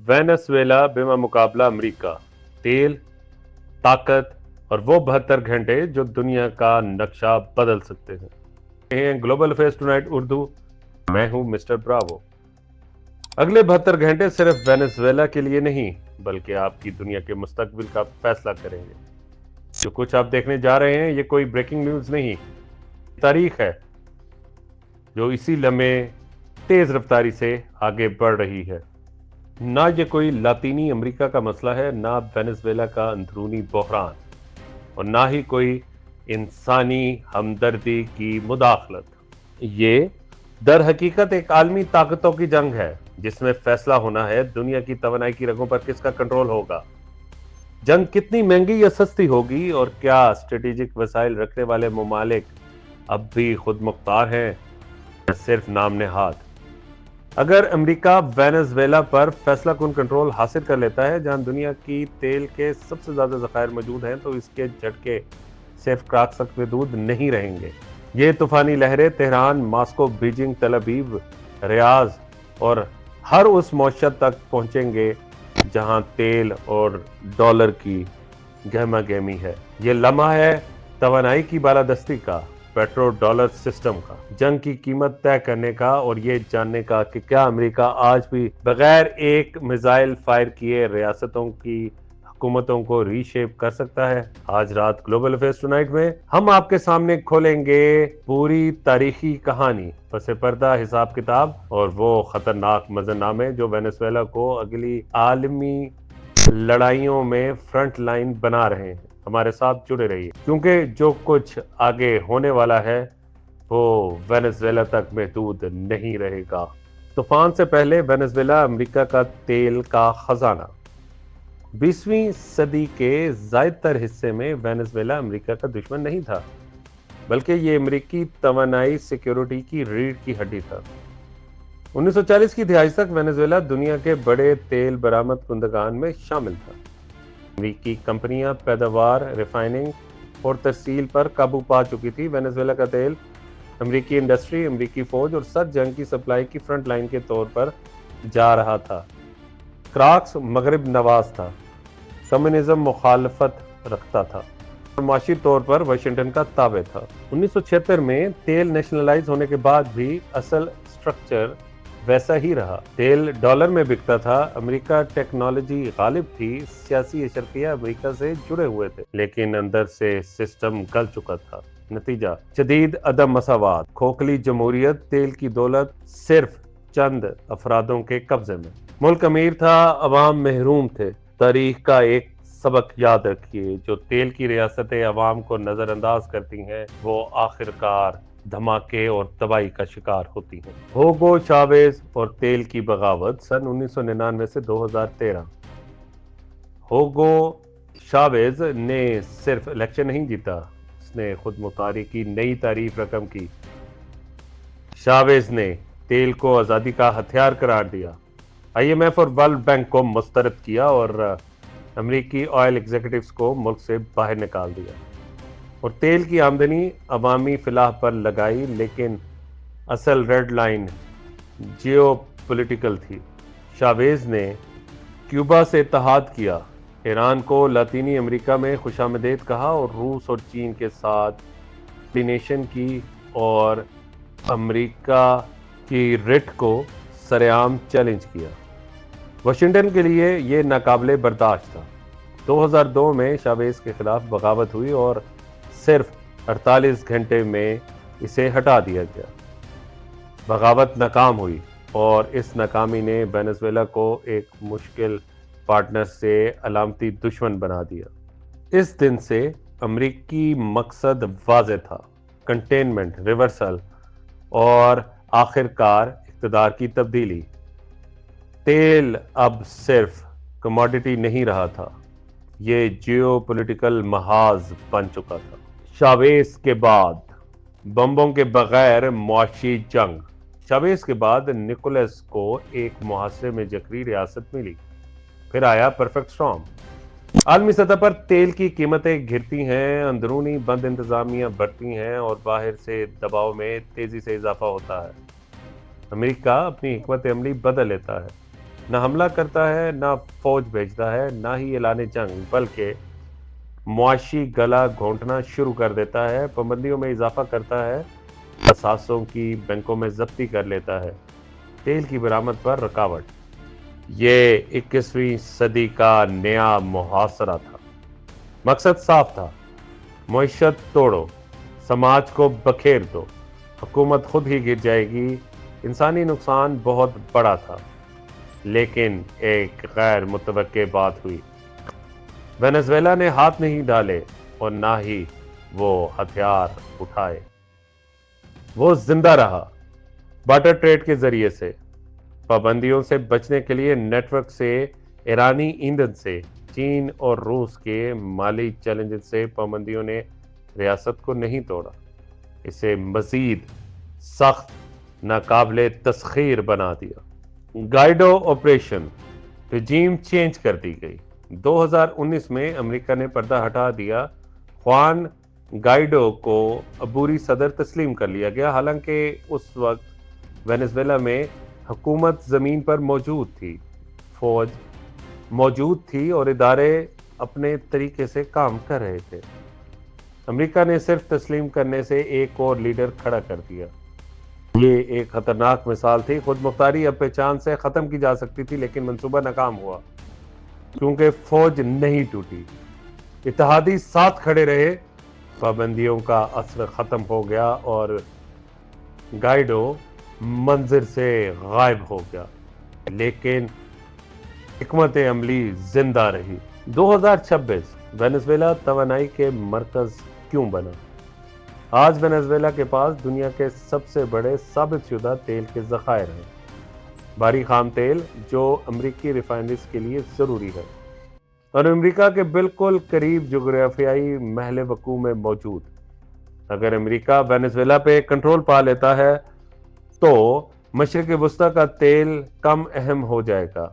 Venezuela बिमा मुकाबला America, तेल, ताकत और वो 72 घंटे जो दुनिया का नक्शा बदल सकते हैं। ग्लोबल अफेयर्स टुनाइट उर्दू, मैं हूं मिस्टर ब्रावो। अगले 72 घंटे सिर्फ वेनेजुएला के लिए नहीं बल्कि आपकी दुनिया के मुस्तकबिल का फैसला करेंगे। जो कुछ आप देखने जा रहे हैं ये कोई ब्रेकिंग न्यूज नहीं, तारीख है जो इसी लम्हे तेज रफ्तारी से आगे बढ़ रही है। ना ये कोई लातीनी अमेरिका का मसला है, ना वेनेजुएला का अंदरूनी बहरान, और ना ही कोई इंसानी हमदर्दी की मुदाखलत। ये दर हकीकत एक आलमी ताकतों की जंग है जिसमें फैसला होना है दुनिया की तवानाई की रगों पर किसका कंट्रोल होगा। जंग कितनी महंगी या सस्ती होगी और क्या स्ट्रेटेजिक वसाइल रखने वाले ममालिक अब भी खुद मुख्तार हैं या सिर्फ नाम नेहाद। अगर अमेरिका वेनेजुएला पर फैसला कुन कंट्रोल हासिल कर लेता है जहां दुनिया की तेल के सबसे ज्यादा ज़खायर मौजूद हैं, तो इसके झटके सिर्फ क्राक सकते दूध नहीं रहेंगे। ये तूफानी लहरें तेहरान, मास्को, बीजिंग, तल अवीव, रियाज और हर उस मौशत तक पहुंचेंगे जहां तेल और डॉलर की गहमा गहमी है। ये लम्हा है तवानाई की बालादस्ती का, पेट्रो डॉलर सिस्टम का, जंग की कीमत तय करने का और ये जानने का कि क्या अमेरिका आज भी बगैर एक मिसाइल फायर किए रियासतों की हुकूमतों को रीशेप कर सकता है। आज रात ग्लोबल अफेयर्स टुनाइट में हम आपके सामने खोलेंगे पूरी तारीखी कहानी, पसे पर्दा हिसाब किताब और वो खतरनाक मंजरनामे जो वेनेजुएला को अगली आलमी लड़ाइयों में फ्रंट लाइन बना रहे हैं। हमारे साथ जुड़े रहिए क्योंकि जो कुछ आगे होने वाला है वो वेनेजुएला तक महदूद नहीं रहेगा। तूफान से पहले वेनेजुएला अमेरिका का तेल का खजाना। 20वीं सदी के ज़्यादातर हिस्से में वेनेजुएला अमेरिका का दुश्मन नहीं था, बल्कि ये अमेरिकी तवानाई सिक्योरिटी की रीढ़ की हड्डी था। 1940 की दिहाई तक वेनेजुएला दुनिया के बड़े तेल बरामद कुंदगान में शामिल था। अमेरिकी कंपनियां पैदावार, रिफाइनिंग और तरसील पर काबू पा चुकी थी। वेनेजुएला का तेल अमेरिकी इंडस्ट्री, अमेरिकी फौज और सर जंग की सप्लाई की फ्रंट लाइन के तौर पर जा रहा था। क्राक्स मगरिब नवाज था, कम्युनिज्म मुखालफत रखता था और माशी तौर पर वाशिंगटन का ताबे था। 1976 में तेल नेशनलाइज होने के बाद भी असल स्ट्रक्चर वैसा ही रहा। तेल डॉलर में बिकता था, अमेरिका टेक्नोलॉजी गालिब थी, सियासी अशरफिया अमेरिका से जुड़े हुए थे, लेकिन अंदर से सिस्टम गल चुका था। नतीजा जदीद अदम मसावात, खोखली जमहूरियत, तेल की दौलत सिर्फ चंद अफरादों के कब्जे में। मुल्क अमीर था, अवाम महरूम थे। तारीख का एक सबक याद रखिए, जो तेल की रियासतें अवाम को नजरअंदाज करती हैं वो आखिरकार धमाके और तबाही का शिकार होती हैं। होगो चावेज और तेल की बगावत सन 1999 से 2013। होगो चावेज ने सिर्फ इलेक्शन नहीं जीता, उसने खुद मुख्तारी की नई तारीफ रकम की। चावेज ने तेल को आज़ादी का हथियार करार दिया, IMF और वर्ल्ड बैंक को मुस्तरद किया और अमेरिकी ऑयल एग्जीक्यूटिव्स को मुल्क से बाहर निकाल दिया और तेल की आमदनी अवामी फिलाह पर लगाई। लेकिन असल रेड लाइन जियोपॉलिटिकल थी। चावेज ने क्यूबा से इत्तेहाद किया, ईरान को लातीनी अमेरिका में खुशामदीद कहा और रूस और चीन के साथ कोऑर्डिनेशन की और अमेरिका की रिट को सरेआम चैलेंज किया। वाशिंगटन के लिए ये नाकाबिले बर्दाश्त था। 2002 में चावेज के खिलाफ बगावत हुई और सिर्फ 48 घंटे में इसे हटा दिया गया। बगावत नाकाम हुई और इस नाकामी ने वेनेजुएला को एक मुश्किल पार्टनर से अलामती दुश्मन बना दिया। इस दिन से अमेरिकी मकसद वाज़ेह था, कंटेनमेंट, रिवर्सल और आखिरकार इक़्तिदार की तब्दीली। तेल अब सिर्फ कमोडिटी नहीं रहा था, ये जियोपॉलिटिकल महाज बन चुका था। चावेज के बाद बम्बों के बगैर मुआशी जंग। चावेज के बाद निकोलस को एक मुहासरे में जकरी रियासत मिली, फिर आया परफेक्ट स्टॉर्म। आलमी सतह पर तेल की कीमतें गिरती हैं, अंदरूनी बंद इंतजामियां बढ़ती हैं और बाहर से दबाव में तेजी से इजाफा होता है। अमेरिका अपनी हिकमत अमली बदल लेता है। نہ حملہ کرتا ہے، نہ فوج بھیجتا ہے، نہ ہی اعلان جنگ، بلکہ معاشی گلا گھونٹنا شروع کر دیتا ہے، پابندیوں میں اضافہ کرتا ہے، اثاثوں کی بینکوں میں ضبطی کر لیتا ہے، تیل کی برآمد پر رکاوٹ۔ یہ 21ویں صدی کا نیا محاصرہ تھا۔ مقصد صاف تھا، معیشت توڑو، سماج کو بکھیر دو، حکومت خود ہی گر جائے گی۔ انسانی نقصان بہت بڑا تھا، لیکن ایک غیر متوقع بات ہوئی۔ وینزویلا نے ہاتھ نہیں ڈالے اور نہ ہی وہ ہتھیار اٹھائے۔ وہ زندہ رہا، بارٹر ٹریڈ کے ذریعے سے، پابندیوں سے بچنے کے لیے نیٹ ورک سے، ایرانی ایندھن سے، چین اور روس کے مالی چیلنجز سے۔ پابندیوں نے ریاست کو نہیں توڑا، اسے مزید سخت، ناقابل تسخیر بنا دیا۔ گائیڈو آپریشن، رجیم چینج کر دی گئی۔ 2019 میں امریکہ نے پردہ ہٹا دیا، خوان گائیڈو کو عبوری صدر تسلیم کر لیا گیا، حالانکہ اس وقت وینزویلا میں حکومت زمین پر موجود تھی، فوج موجود تھی اور ادارے اپنے طریقے سے کام کر رہے تھے۔ امریکہ نے صرف تسلیم کرنے سے ایک اور لیڈر کھڑا کر دیا۔ یہ ایک خطرناک مثال تھی۔ خود مختاری اب پہچان سے ختم کی جا سکتی تھی، لیکن منصوبہ ناکام ہوا، کیونکہ فوج نہیں ٹوٹی، اتحادی ساتھ کھڑے رہے، پابندیوں کا اثر ختم ہو گیا اور گائیڈو منظر سے غائب ہو گیا، لیکن حکمت عملی زندہ رہی۔ 2026 وینزویلا توانائی کے مرکز کیوں بنا؟ آج وینزویلا کے پاس دنیا کے سب سے بڑے ثابت شدہ تیل کے ذخائر ہیں، بھاری خام تیل جو امریکی ریفائنریز کے لیے ضروری ہے اور امریکہ کے بالکل قریب جغرافیائی محل وقوع میں موجود۔ اگر امریکہ وینزویلا پہ کنٹرول پا لیتا ہے تو مشرق وسطی کا تیل کم اہم ہو جائے گا،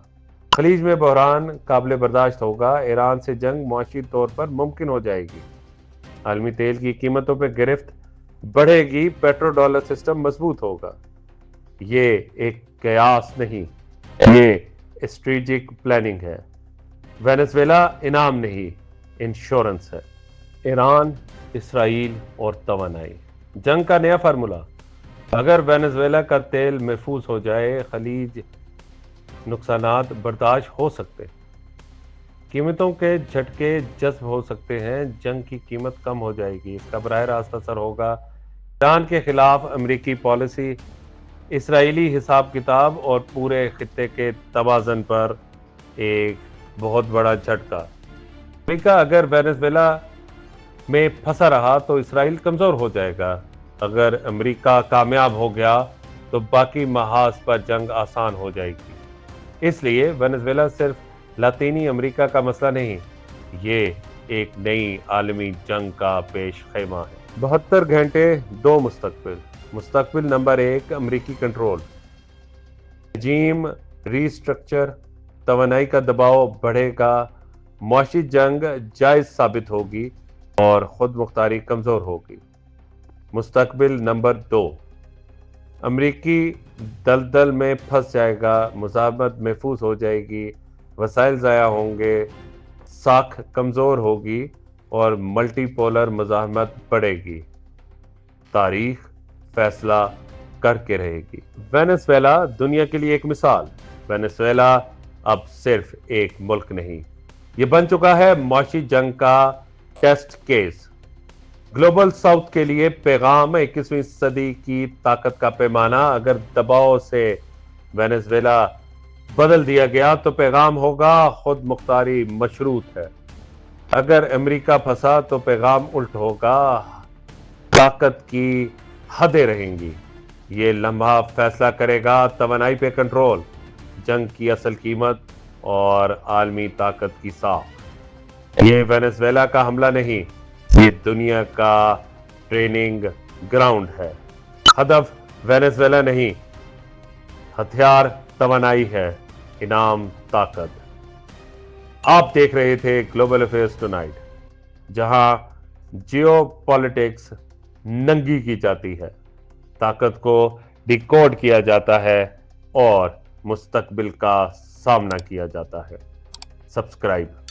خلیج میں بحران قابل برداشت ہوگا، ایران سے جنگ معاشی طور پر ممکن ہو جائے گی، عالمی تیل کی قیمتوں پہ گرفت بڑھے گی، پیٹرو ڈالر سسٹم مضبوط ہوگا۔ یہ ایک قیاس نہیں، یہ اسٹریٹجک پلاننگ ہے۔ وینزویلا انعام نہیں، انشورنس ہے۔ ایران، اسرائیل اور توانائی، جنگ کا نیا فارمولا۔ اگر وینزویلا کا تیل محفوظ ہو جائے، خلیج نقصانات برداشت ہو سکتے، قیمتوں کے جھٹکے جذب ہو سکتے ہیں، جنگ کی قیمت کم ہو جائے گی، اس کا براہ راست اثر ہوگا ایران کے خلاف امریکی پالیسی، اسرائیلی حساب کتاب اور پورے خطے کے توازن پر ایک بہت بڑا جھٹکا۔ امریکہ اگر وینزویلا میں پھنسا رہا تو اسرائیل کمزور ہو جائے گا، اگر امریکہ کامیاب ہو گیا تو باقی محاذ پر جنگ آسان ہو جائے گی۔ اس لیے وینزویلا صرف لاطینی امریکہ کا مسئلہ نہیں، یہ ایک نئی عالمی جنگ کا پیش خیمہ ہے۔ 72 گھنٹے، دو مستقبل۔ مستقبل نمبر 1، امریکی کنٹرول، رجیم ری سٹرکچر، توانائی کا دباؤ بڑھے گا، معاشی جنگ جائز ثابت ہوگی اور خود مختاری کمزور ہوگی۔ مستقبل نمبر 2، امریکی دلدل میں پھنس جائے گا، مزاحمت محفوظ ہو جائے گی، وسائل ضائع ہوں گے، ساکھ کمزور ہوگی اور ملٹی پولر مزاحمت بڑھے گی۔ تاریخ فیصلہ کر کے رہے گی۔ وینزویلا دنیا کے لیے ایک مثال۔ وینزویلا اب صرف ایک ملک نہیں، یہ بن چکا ہے معاشی جنگ کا ٹیسٹ کیس۔ گلوبل ساؤتھ کے لیے پیغام، 21ویں صدی کی طاقت کا پیمانہ۔ اگر دباؤ سے وینزویلا بدل دیا گیا تو پیغام ہوگا خود مختاری مشروط ہے، اگر امریکہ پھنسا تو پیغام الٹ ہوگا، طاقت کی حدیں رہیں گی۔ یہ لمحہ فیصلہ کرے گا توانائی پہ کنٹرول، جنگ کی اصل قیمت اور عالمی طاقت کی ساخت۔ یہ وینزویلا کا حملہ نہیں، یہ دنیا کا ٹریننگ گراؤنڈ ہے۔ ہدف وینزویلا نہیں، ہتھیار توانائی ہے، انعام طاقت۔ آپ دیکھ رہے تھے گلوبل افیئرز ٹونائٹ، جہاں جیو پالیٹکس ننگی کی جاتی ہے، طاقت کو ڈیکوڈ کیا جاتا ہے اور مستقبل کا سامنا کیا جاتا ہے۔ سبسکرائب